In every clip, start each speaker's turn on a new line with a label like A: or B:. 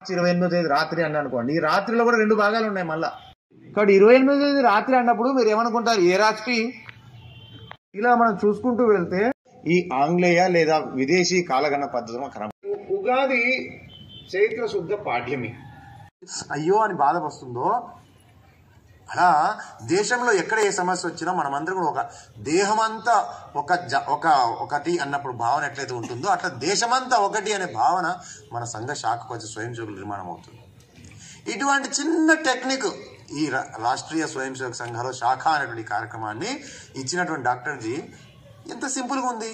A: 28వ తేదీ రాత్రి అని అనుకోండి, ఈ రాత్రిలో కూడా 2 భాగాలు ఉన్నాయి మళ్ళా. కాబట్టి 28వ తేదీ రాత్రి అన్నప్పుడు మీరు ఏమనుకుంటారు, ఏ రాత్రి? ఇలా మనం చూసుకుంటూ వెళ్తే ఈ ఆంగ్లేయ లేదా విదేశీ కాలగణన పద్ధతిలో క్రమం. ఉగాది చైత్ర శుద్ధ పాడ్యమి. అయ్యో అని బాధ వస్తుందో అలా దేశంలో ఎక్కడ ఏ సమస్య వచ్చినా మనమందరం కూడా ఒక దేహమంతా ఒకటి అన్నప్పుడు భావన ఎట్లయితే ఉంటుందో అట్లా దేశమంతా ఒకటి అనే భావన మన సంఘ శాఖకు వచ్చి స్వయం సేవకుల నిర్మాణం అవుతుంది. ఇటువంటి చిన్న టెక్నిక్ ఈ రాష్ట్రీయ స్వయం సేవక సంఘాలో శాఖ అనేటువంటి కార్యక్రమాన్ని ఇచ్చినటువంటి డాక్టర్జీ ఎంత సింపుల్గా ఉంది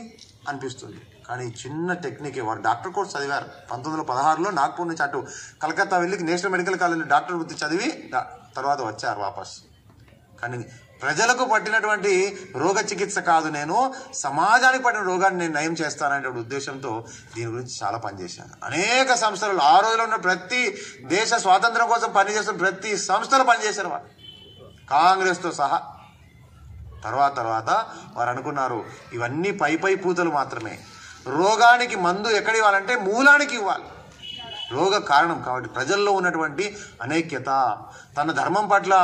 A: అనిపిస్తుంది. కానీ చిన్న టెక్నిక్ వారు డాక్టర్ కోర్స్ చదివారు. 1916లో నాగ్పూర్ నుంచి అటు కలకత్తా వెళ్ళి నేషనల్ మెడికల్ కాలేజ్ డాక్టర్ వృత్తి చదివి తర్వాత వచ్చారు వాపస్. కానీ ప్రజలకు పట్టినటువంటి రోగ చికిత్స కాదు, నేను సమాజానికి పట్టిన రోగాన్ని నేను నయం చేస్తాననే ఉద్దేశంతో దీని గురించి చాలా పనిచేశాను. అనేక సంస్థలు ఆ రోజులో ఉన్న ప్రతి దేశ స్వాతంత్రం కోసం పనిచేస్తున్న ప్రతి సంస్థలు పనిచేశారు వారు, కాంగ్రెస్తో సహా. తర్వాత వారు అనుకున్నారు ఇవన్నీ పై పూతలు మాత్రమే, రోగానికి మందు ఎక్కడ ఇవ్వాలంటే మూలానికి ఇవ్వాలి, రోగ కారణం. కాబట్టి ప్రజల్లో ఉన్నటువంటి అనైక్యత, తన ధర్మం పట్ల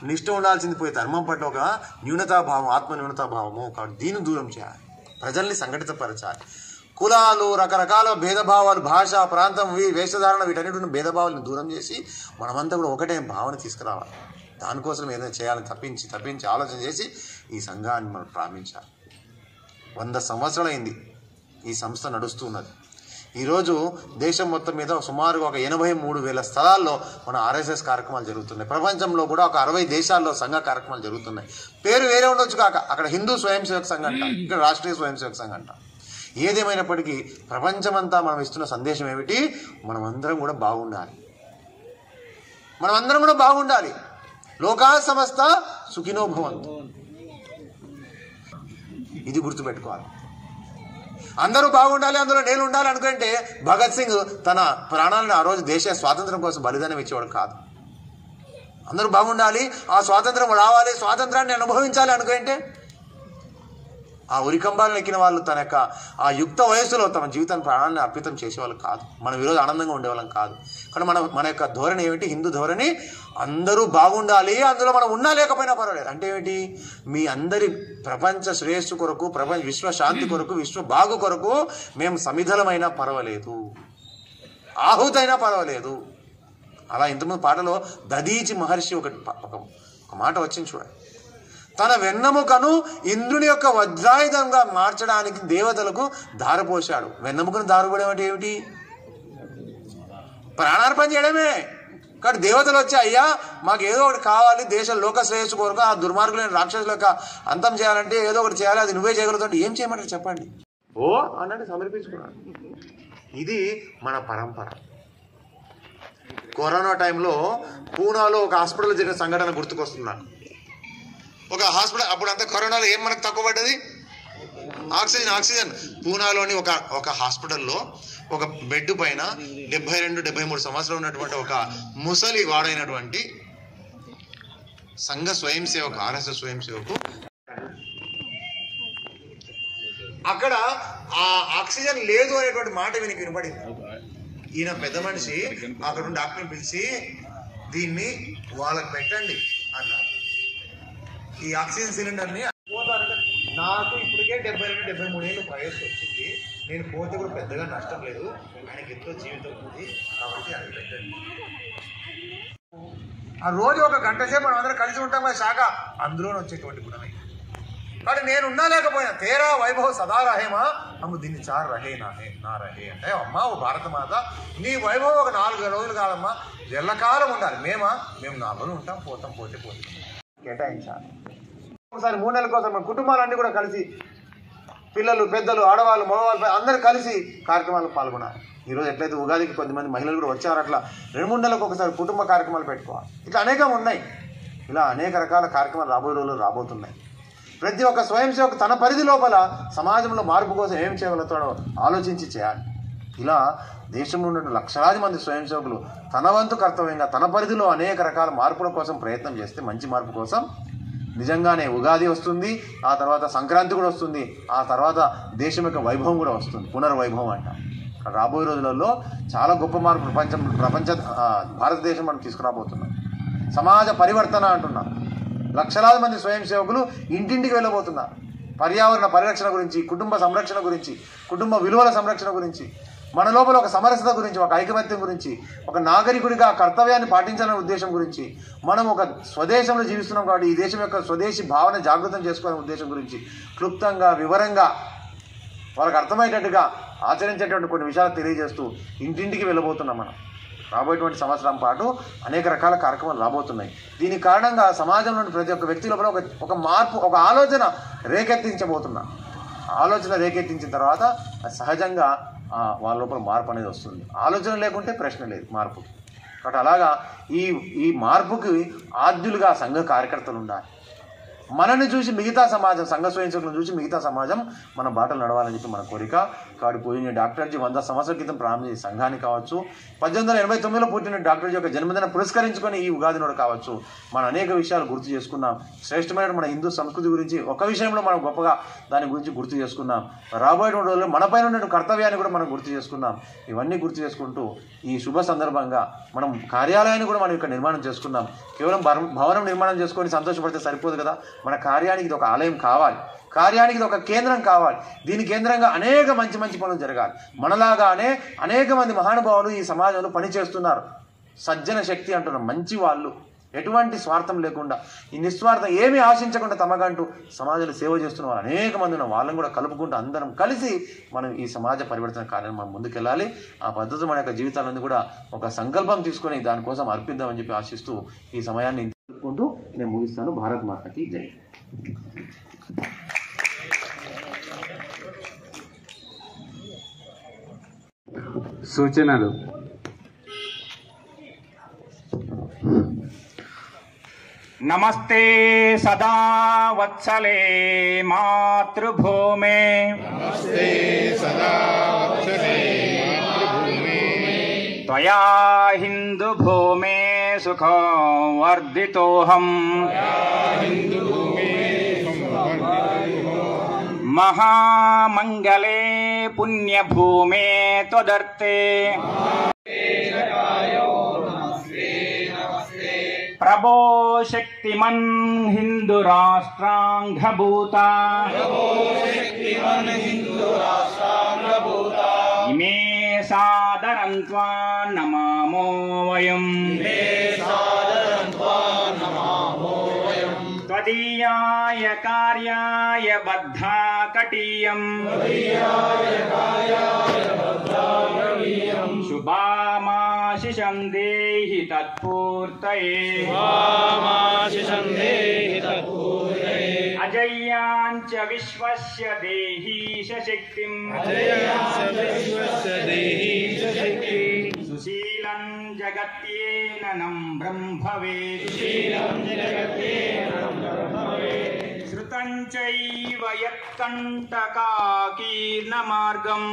A: నిష్ఠ ఉండాల్సింది పోయి ధర్మం పట్ల ఒక న్యూనతాభావం, ఆత్మ న్యూనతాభావము. కాబట్టి దీన్ని దూరం చేయాలి, ప్రజల్ని సంఘటితపరచాలి. కులాలు, రకరకాల భేదభావాలు, భాష, ప్రాంతం, వేషధారణ, వీటన్నిటి భేదభావాలను దూరం చేసి మనమంతా కూడా ఒకటే భావన తీసుకురావాలి. దానికోసం ఏదైనా చేయాలని తప్పించి ఆలోచన చేసి ఈ సంఘాన్ని మనం ప్రారంభించాలి. 100 సంవత్సరాలైంది ఈ సంస్థ నడుస్తూ ఉన్నది. ఈరోజు దేశం మొత్తం మీద సుమారుగా ఒక 83,000 స్థలాల్లో మన ఆర్ఎస్ఎస్ కార్యక్రమాలు జరుగుతున్నాయి. ప్రపంచంలో కూడా ఒక 60 దేశాల్లో సంఘ కార్యక్రమాలు జరుగుతున్నాయి. పేరు వేరే ఉండొచ్చు కాక, అక్కడ హిందూ స్వయం సేవక సంఘం అంట, ఇక్కడ రాష్ట్రీయ స్వయం సేవక సంఘం అంట. ఏదేమైనప్పటికీ ప్రపంచమంతా మనం ఇస్తున్న సందేశం ఏమిటి? మనమందరం కూడా బాగుండాలి. లోకా సమస్త సుఖినో భవంతు, ఇది గుర్తుపెట్టుకోవాలి. అందరూ బాగుండాలి, అందులో నేను ఉండాలి అనుకుంటే భగత్ సింగ్ తన ప్రాణాలను ఆ రోజు దేశ స్వాతంత్రం కోసం బలిదానం ఇచ్చేవాడు కాదు. అందరూ బాగుండాలి, ఆ స్వాతంత్రం రావాలి, స్వాతంత్రాన్ని అనుభవించాలి అనుకుంటే ఆ ఉరికంబాలను ఎక్కిన వాళ్ళు తన యొక్క ఆ యుక్త వయస్సులో తమ జీవితాన్ని ప్రాణాన్ని అర్పితం చేసేవాళ్ళు కాదు. మనం ఈరోజు ఆనందంగా ఉండేవాళ్ళం కాదు. కానీ మన యొక్క ధోరణి ఏమిటి? హిందూ ధోరణి అందరూ బాగుండాలి, అందులో మనం ఉన్నా లేకపోయినా పర్వాలేదు. అంటే ఏమిటి? మీ అందరి ప్రపంచ శ్రేయస్సు కొరకు, ప్రపంచ విశ్వ శాంతి కొరకు, విశ్వ బాగు కొరకు మేము సమిధలమైనా పర్వాలేదు, ఆహుతైనా పర్వాలేదు. అలా ఇంతకుముందు పాటలో దదీచి మహర్షి ఒక మాట వచ్చింది చూడండి. తన వెన్నెముకను ఇంద్రుని యొక్క వజ్రాయుధంగా మార్చడానికి దేవతలకు ధారపోశాడు. వెన్నెముకను ధారపోవడం అంటే ఏమిటి? ప్రాణార్పణ చేయడమే. కాబట్టి దేవతలు వచ్చి అయ్యా మాకు ఏదో ఒకటి కావాలి, దేశ లోక శ్రేయస్సు కొరకు, ఆ దుర్మార్గులైన రాక్షసుల యొక్క అంతం చేయాలంటే ఏదో ఒకటి చేయాలి, అది నువ్వే చేయగలుగుతావు. ఏం చేయమంటారు చెప్పండి? అన్నట్టు సమర్పించుకున్నాడు. ఇది మన పరంపర. కరోనా టైంలో పూనాలో ఒక హాస్పిటల్లో జరిగిన సంఘటన గుర్తుకొస్తున్నాను. ఒక హాస్పిటల్, అప్పుడు అంతా కరోనాలో ఏం మనకు తక్కువ పడ్డది? ఆక్సిజన్. పూనాలోని ఒక హాస్పిటల్లో ఒక బెడ్ పైన 72-73 సంవత్సరాలు ఉన్నటువంటి ఒక ముసలి వాడైనటువంటి సంఘ స్వయం సేవకు, ఆర్ఎస్ఎస్ స్వయం సేవకు అక్కడ ఆ ఆక్సిజన్ లేదు అనేటువంటి మాట వినపడింది. ఈయన పెద్ద మనిషి అక్కడ డాక్టర్ని పిలిచి దీన్ని వాళ్ళకి పెట్టండి అన్నారు. ఈ ఆక్సిజన్ సిలిండర్ని పోతారంటే నాకు ఇప్పటికే 72-73 ఏళ్ళు వయసు వచ్చింది, నేను పోతే కూడా పెద్దగా నష్టం లేదు, ఆయనకి ఎంతో జీవితం ఉంది, కాబట్టి అది పెట్టండి. ఆ రోజు 1 గంట సేపు మనం అందరం కలిసి ఉంటాం కదా శాఖ, అందులోనే వచ్చేటువంటి గుణమే. కాబట్టి నేను ఉన్నా లేకపోయినా తేరా వైభవ సదా రహేమా అమ్ము దీన్ని 4 రహే నా రహే అంటే అమ్మ ఓ భారతమాత నీ వైభవం ఒక 4 రోజులు కాదమ్మా, ఎల్లకాలం ఉండాలి. మేము 4 రోజులు ఉంటాం, పోతే కేటాయించాలి. ఒకసారి 3 నెలల కోసం మన కుటుంబాలన్నీ కూడా కలిసి, పిల్లలు, పెద్దలు, ఆడవాళ్ళు, మగవాళ్ళు అందరూ కలిసి కార్యక్రమాలు పాల్గొనాలి. ఈరోజు ఎట్లయితే ఉగాదికి కొద్దిమంది మహిళలు కూడా వచ్చారు, అట్లా 2-3 నెలలకు ఒకసారి కుటుంబ కార్యక్రమాలు పెట్టుకోవాలి. ఇట్లా అనేకం ఉన్నాయి. ఇలా అనేక రకాల కార్యక్రమాలు రాబోయే రోజులు రాబోతున్నాయి. ప్రతి ఒక్క స్వయం సేవకు తన పరిధి లోపల సమాజంలో మార్పు కోసం ఏం చేయగలుగుతాడో ఆలోచించి చేయాలి. ఇలా దేశంలో ఉన్న లక్షలాది మంది స్వయం సేవకులు తన వంతు కర్తవ్యంగా తన పరిధిలో అనేక రకాల మార్పుల కోసం ప్రయత్నం చేస్తే మంచి మార్పు కోసం నిజంగానే ఉగాది వస్తుంది, ఆ తర్వాత సంక్రాంతి కూడా వస్తుంది, ఆ తర్వాత దేశం యొక్క వైభవం కూడా వస్తుంది, పునర్వైభవం అంట. రాబోయే రోజులలో చాలా గొప్ప మార్పు ప్రపంచ భారతదేశం మనం తీసుకురాబోతున్నాం. సమాజ పరివర్తన అంటున్నాం. లక్షలాది మంది స్వయం సేవకులు ఇంటింటికి వెళ్ళబోతున్నారు. పర్యావరణ పరిరక్షణ గురించి, కుటుంబ సంరక్షణ గురించి, కుటుంబ విలువల సంరక్షణ గురించి, మన లోపల ఒక సమరసత గురించి, ఒక ఐకమత్యం గురించి, ఒక నాగరికుడిగా కర్తవ్యాన్ని పాటించాలనే ఉద్దేశం గురించి, మనం ఒక స్వదేశంలో జీవిస్తున్నాం కాబట్టి ఈ దేశం యొక్క స్వదేశీ భావన జాగృతం చేసుకోవాలనే ఉద్దేశం గురించి క్లుప్తంగా వివరంగా వాళ్ళకి అర్థమయ్యేటట్టుగా ఆచరించేటువంటి కొన్ని విషయాలు తెలియజేస్తూ ఇంటింటికి వెళ్ళబోతున్నాం. మనం రాబోయేటువంటి సంవత్సరం పాటు అనేక రకాల కార్యక్రమాలు రాబోతున్నాయి. దీనికి కారణంగా సమాజంలోని ప్రతి ఒక్క వ్యక్తి లోపల ఒక మార్పు, ఒక ఆలోచన రేకెత్తించబోతున్నా. ఆలోచన రేకెత్తించిన తర్వాత సహజంగా వాళ్ళ లోపల మార్పు అనేది వస్తుంది. ఆలోచన లేకుంటే ప్రశ్న లేదు మార్పుకి. కాబట్టి అలాగా ఈ మార్పుకి ఆద్యులుగా సంఘ కార్యకర్తలు ఉండాలి. మనల్ని చూసి మిగతా సమాజం, సంఘ స్వయంసేవకులను చూసి మిగతా సమాజం మన బాటలు నడవాలని చెప్పి మన కోరిక. కాబట్టి పోయిన డాక్టర్జీ 100 సంవత్సరాల క్రితం ప్రారంభించిన సంఘాన్ని కావచ్చు, 1889లో పుట్టిన డాక్టర్జీ యొక్క జన్మదిన పురస్కరించుకొని ఈ ఉగాది నాడు కావచ్చు, మనం అనేక విషయాలు గుర్తు చేసుకున్నాం. శ్రేష్టమైన మన హిందూ సంస్కృతి గురించి ఒక విషయంలో మనం గొప్పగా దాని గురించి గుర్తు చేసుకున్నాం. రాబోయేటువంటి రోజుల్లో మనపైన ఉన్న కర్తవ్యాన్ని కూడా మనం గుర్తు చేసుకున్నాం. ఇవన్నీ గుర్తు చేసుకుంటూ ఈ శుభ సందర్భంగా మనం కార్యాలయాన్ని కూడా మనం ఇక్కడ నిర్మాణం చేసుకున్నాం. కేవలం భవనం నిర్మాణం చేసుకొని సంతోషపడితే సరిపోదు కదా. మన కార్యానికి ఇది ఒక ఆలయం కావాలి, కార్యానికి ఇది ఒక కేంద్రం కావాలి. దీని కేంద్రంగా అనేక మంచి మంచి పనులు జరగాలి. మనలాగానే అనేక మంది మహానుభావులు ఈ సమాజంలో పనిచేస్తున్నారు. సజ్జన శక్తి అంటున్నారు, మంచి వాళ్ళు, ఎటువంటి స్వార్థం లేకుండా, ఈ నిస్వార్థం ఏమీ ఆశించకుండా తమకంటూ సమాజంలో సేవ చేస్తున్న వాళ్ళు అనేక మంది ఉన్న వాళ్ళని కూడా కలుపుకుంటూ అందరం కలిసి మనం ఈ సమాజ పరివర్తన కార్యాన్ని మనం ముందుకెళ్ళాలి. ఆ పద్ధతి మన యొక్క జీవితాలను కూడా ఒక సంకల్పం తీసుకొని దానికోసం అర్పిద్దామని చెప్పి ఆశిస్తూ ఈ సమయాన్ని తెలుపుకుంటూ నేను ముగిస్తాను. భారత్ మాతాకి జై.
B: సూచనలు. నమస్తే సదా వత్సలే మాతృభూమే,
C: నమస్తే సదా వత్సలే మాతృభూమే,
B: త్వయా హిందూ భూమే సుఖో వర్ధితోహం, మహామంగళే పుణ్యభూమే త్వదర్తే, ప్రభో శక్తిమన్ హిందూ రాష్ట్రాంగభూత, ఇమే సాదరం త్వా నమామో వయం, త్వదీయాయ కార్యాయ బద్ధా కటీయం, శుభామాశిషం దేహి తత్పూర్తయే, అజయ్యాంచ విశ్వస్య దేహీశ శక్తిం, సుశీలం జగత్యేననం బ్రహ్మవేత్, శృతం చైవ యత్కంటకాకీర్ణమార్గం,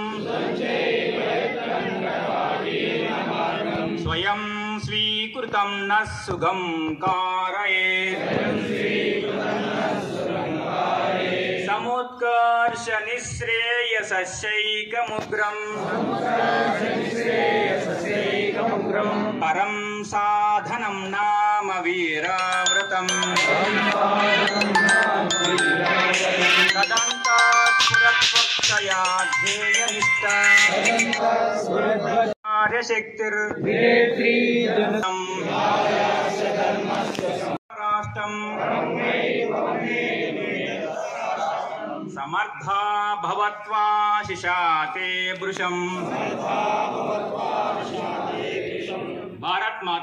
B: స్వయం స్వీకృతం నః సుగం కారయేత్, సముత్కర్ష నిశ్రేయసైకముగ్రం, పరం సాధనం నామ వీరావ్రతం, తదంతాత్పురత్వక్షయా ధ్యేయనిష్టా కార్యశక్తిర్ రాష్ట్రం సమర్థా భవత్వా శిశాతే భృశం. భారత్ మాతా